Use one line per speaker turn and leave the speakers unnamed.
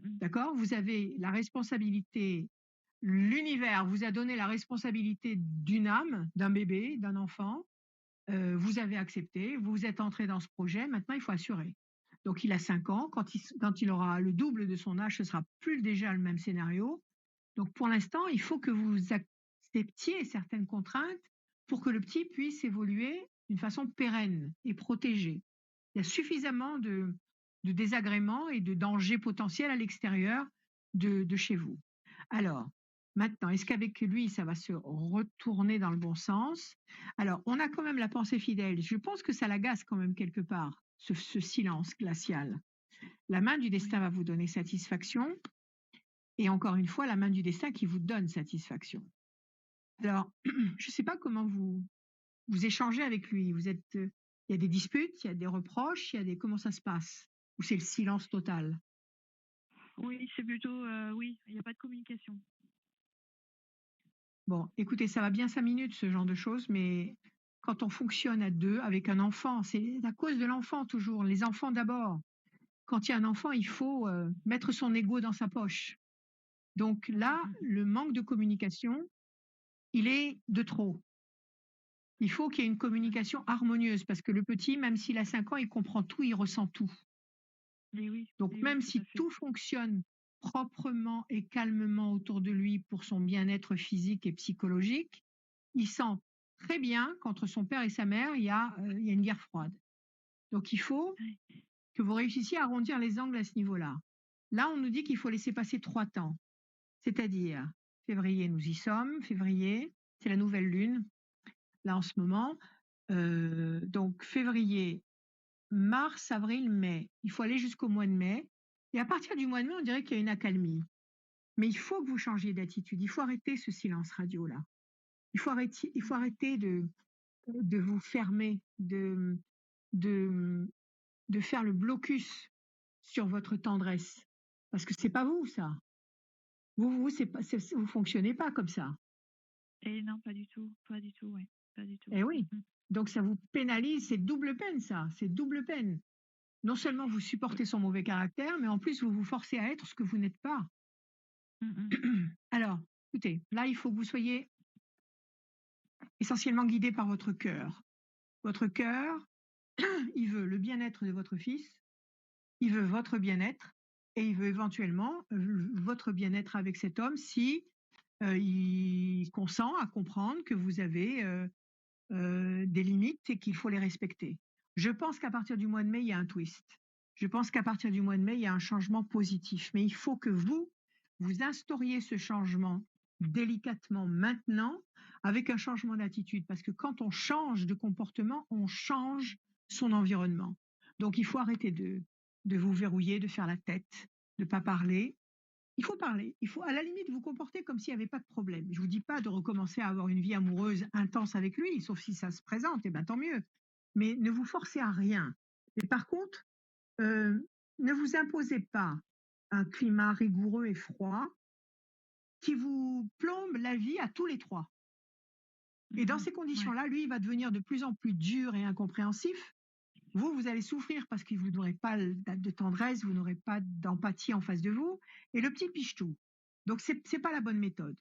Mmh.
D'accord? Vous avez la responsabilité, l'univers vous a donné la responsabilité d'une âme, d'un bébé, d'un enfant. Vous avez accepté, vous êtes entré dans ce projet, maintenant il faut assurer. Donc il a 5 ans, quand il aura le double de son âge, ce sera plus déjà le même scénario. Donc pour l'instant, il faut que vous acceptiez certaines contraintes pour que le petit puisse évoluer d'une façon pérenne et protégée. Il y a suffisamment de désagréments et de dangers potentiels à l'extérieur de chez vous. Alors, maintenant, est-ce qu'avec lui, ça va se retourner dans le bon sens? Alors, on a quand même la pensée fidèle. Je pense que ça l'agace quand même quelque part, ce silence glacial. La main du destin
Oui.
va vous donner satisfaction, et encore une fois, la main du destin qui vous donne satisfaction. Alors, je ne sais pas comment vous échangez avec lui. Il y a des disputes, il y a des reproches, comment ça se passe? Ou c'est le silence total?
Oui, c'est plutôt, oui, il y a pas de communication.
Bon, écoutez, ça va bien 5 minutes, ce genre de choses, mais quand on fonctionne à 2 avec un enfant, c'est à cause de l'enfant toujours, les enfants d'abord. Quand il y a un enfant, il faut, mettre son ego dans sa poche. Donc
Mmh
là,
mh.
le manque de communication, il est de trop. Il faut qu'il y ait une
Ouais.
communication harmonieuse parce que le petit, même s'il a 5 ans, il comprend tout, il ressent tout. Donc
Oui,
même
tout à
si
fait.
tout fonctionne proprement et calmement autour de lui pour son bien-être physique et psychologique, il sent très bien qu'entre son père et sa mère, il y a une guerre froide. Donc il faut
Ouais.
que vous réussissiez à arrondir les angles à ce niveau-là. Là, on nous dit qu'il faut laisser passer 3 temps, c'est-à-dire février, nous y sommes, février, c'est la nouvelle lune, là en ce moment. Donc février, mars, avril, mai. Il faut aller jusqu'au mois de mai. Et à partir du mois de mai, on dirait qu'il y a une accalmie. Mais il faut que vous changiez d'attitude. Il faut arrêter ce silence radio-là. Il faut arrêter de vous fermer, de, de faire le blocus sur votre tendresse. Parce que c'est pas vous, ça. Vous fonctionnez pas comme ça.
Et non, pas du tout, ouais, pas du tout.
Eh oui. Donc ça vous pénalise, c'est double peine, ça. C'est double peine. Non seulement vous supportez son mauvais caractère, mais en plus vous vous forcez à être ce que vous n'êtes pas.
Mmh mh.
Alors, écoutez, là, il faut que vous soyez essentiellement guidé par votre cœur. Votre cœur, il veut le bien-être de votre fils, il veut votre bien-être et il veut éventuellement votre bien-être avec cet homme si il consent à comprendre que vous avez des limites et qu'il faut les respecter. Je pense qu'à partir du mois de mai, il y a un twist. Je pense qu'à partir du mois de mai, il y a un changement positif. Mais il faut que vous instauriez ce changement délicatement maintenant avec un changement d'attitude. Parce que quand on change de comportement, on change son environnement. Donc il faut arrêter de vous verrouiller, de faire la tête, de ne pas parler. Il faut parler. Il faut à la limite vous comporter comme s'il n'y avait pas de problème. Je vous dis pas de recommencer à avoir une vie amoureuse intense avec lui, sauf si ça se présente, et ben tant mieux. Mais ne vous forcez à rien. Et par contre, ne vous imposez pas un climat rigoureux et froid qui vous plombe la vie à tous les 3. Et dans
Mmh.
ces
Ouais.
conditions-là, lui, il va devenir de plus en plus dur et incompréhensif. Vous allez souffrir parce que vous n'aurez pas de tendresse, vous n'aurez pas d'empathie en face de vous. Et le petit piche tout. Donc, c'est pas la bonne méthode.